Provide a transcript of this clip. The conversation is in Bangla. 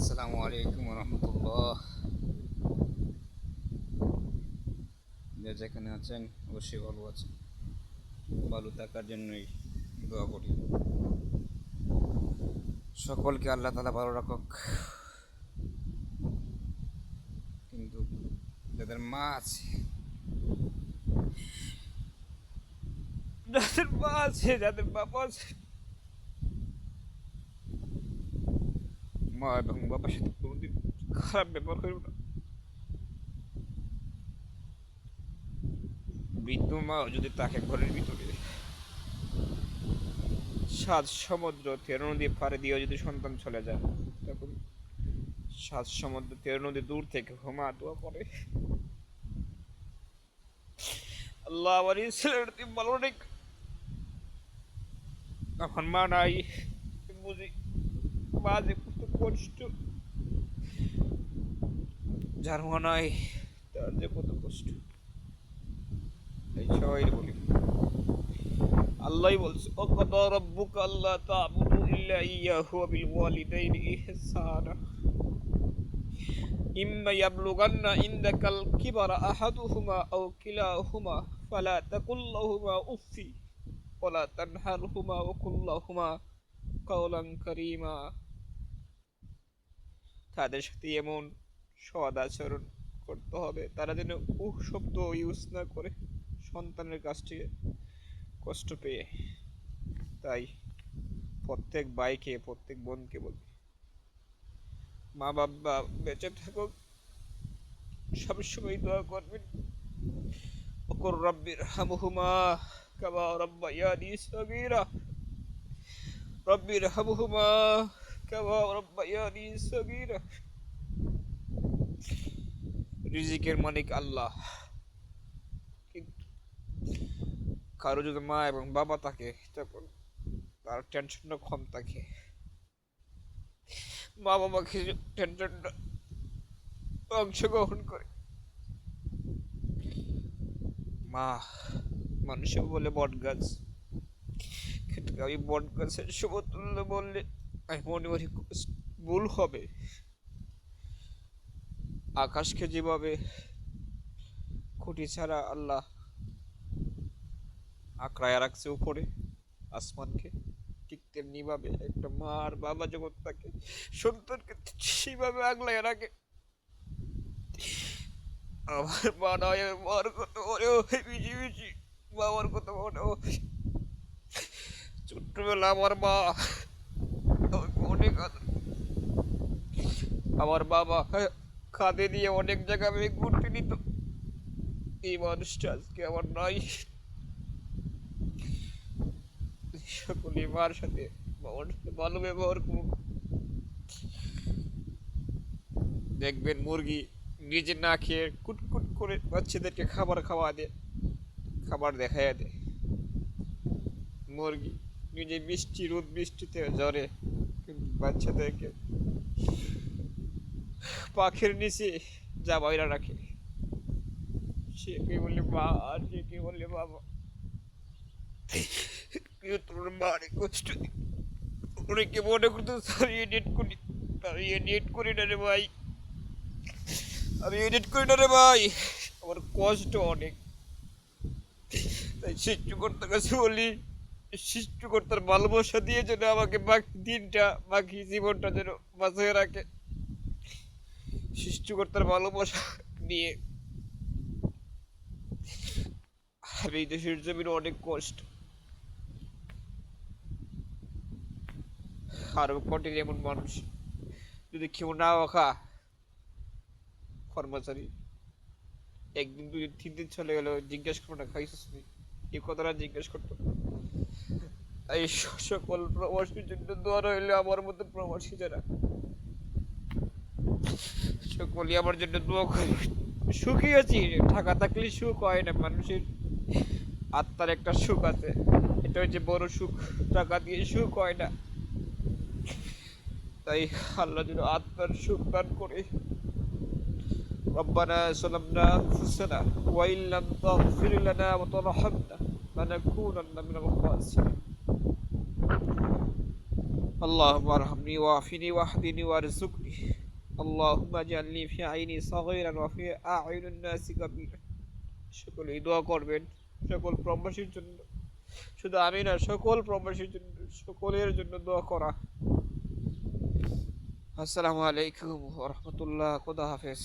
আসসালামু আলাইকুম রহমতুল্লাহ। যে যেখানে আছেন অবশ্যই ভালো আছেন। ভালো থাকার জন্যই দোয়া করি। সকলকে আল্লাহ তালা ভালো রাখুক। কিন্তু যাদের মা আছে, যাদের মা আছে, যাদের বাবা আছে, মা এবং বাবার সাথে কোনোদিন খারাপ ব্যবহার করবে না। বৃদ্ধ মা যদি তাকে ঘরের ভিতরে সাত সমুদ্র 13 নদী পাড়ি দিয়ে যদি সন্তান চলে যায়, তখন সাত সমুদ্র 13 নদী দূর থেকে হুমা দোয়া করে, আল্লাহ আমার এই ছেলেটি ভালো নেই, আমার মা নাই, বুঝি মা যে কত কষ্ট, যার মা নাই তার যে কত কষ্ট। এই সবাই বলি, আল্লাহই বলছে ওয়াকাদা রাব্বুকা আল্লা তা'বুদু ইল্লা ইয়াহু ওয়া বিল ওয়ালিদাইনি ইহসানা ইম্মা ইয়াবলুগান্না ইনদাকাল কিবারা আহাদুহুমা আও কিলাহুমা ফালা তাকুল লাহুমা উফফি ওয়ালা তানহারহুমা ওয়া কুল লাহুমা কাওলান কারীমা। তাদের সাথে এমন সদ আচরণ করতে হবে তারা যেন শব্দ ইউজ না করে সন্তানের কাছ থেকে কষ্ট পেয়ে। তাই প্রত্যেক ভাইকে প্রত্যেক বোনকে বলি, মা বাবা বেঁচে থাকুক, সবসময় দোয়া করবেন, ওকুর রব্বির হামহুমা কামা রাব্বায়ানি সগীরা, রব্বির হামহুমা কামা রাব্বায়ানি সগীরা। রিজিকের মালিক আল্লাহ, কিন্তু কারো যদি মা এবং বাবা থাকে তখন তার টেনশনটা কম থাকে। মা বাবাকে টেনশনটা অংশগ্রহণ করে। মা মানুষে বলে বট গাছ, কিন্তু আমি বট গাছের সমতুল্য বললে আমি মনে করি ভুল হবে। আকাশকে যেভাবে খুঁটি ছাড়া আল্লাহ আঁকড়ায় রাখছে উপরে আসমানকে, ঠিক তেমনি ভাবে একটা মা আর বাবা যখন তাকে সন্তানকে সেইভাবে আগলায় রাখে। আমার মা নয়, মার কথা মনে হয় বেশি বেশি, বাবার কথা মনে হয়। ছোট্টবেলা আমার মা অনেক আমার বাবা কাঁধে নিয়ে অনেক জায়গায় আমি ঘুরতে নিত। এই মানুষটা আজকে আমার নাই। সকলে মার সাথে বাবার সাথে ভালো ব্যবহার করুন। দেখবেন মুরগি নিজে না খেয়ে কুটকুট করে বাচ্চাদেরকে খাবার খাওয়া দেয়, খাবার দেখাইয়া দেয়। মুরগি নিজে বৃষ্টি রোদ বৃষ্টিতে জ্বরে, কিন্তু বাচ্চাদেরকে পাখির নিচে জামাইরা রাখে। সে কে বলে মা আর সে কে বলে বাবা। কেউ তোর মারে কষ্ট দি, অনেকে মনে করতে আমি এডিট করি, আমি এডিট করি না রে ভাই, আমি এডিট করি না রে ভাই, আমার কষ্ট অনেক। তাই সৃষ্টিকর্তার কাছে বলি, সৃষ্টিকর্তার ভালোবাসা দিয়ে যেন আমাকে বাকি দিনটা বাকি জীবনটা যেন বাঁচিয়ে রাখে। সৃষ্টিকর্তার ভালোবাসা নিয়ে আমি এই দেশের জমিনে অনেক কষ্ট, আরো কঠিন এমন মানুষ যদি কেউ না খা কর্মচারী একদিন 2 দিন 3 দিন চলে গেল, জিজ্ঞেস করো না খাইছিস নি, এই কথাটা জিজ্ঞেস করতো। এই সকল প্রবাসীর জন্য দোয়া রইল, আমার মতো প্রবাসী যারা সকলে আমার জন্য দোয়া করে। সুখী আছি, টাকা থাকলে সুখ হয় না, মানুষের আত্মার একটা সুখ আছে, এটা হচ্ছে বড় সুখ, টাকা দিয়ে সুখ হয় না। তাই আল্লাহ যেন আত্মার সুখ দান করে। ربنا ظلمنا أنفسنا وإن لم تغفر لنا وترحمنا لنكونن من الخاسرين اللهم ارحمني وعافني واهدني وارزقني اللهم اجعلني في عيني صغيرا وفي أعين الناس كبيرا সকলেই দোয়া করবেন সকল প্রবাসীর জন্য শুধু আমি না সকল প্রবাসীর জন্য সকলের জন্য দোয়া করা আসসালামু আলাইকুম ওয়া রাহমাতুল্লাহ খোদা হাফেজ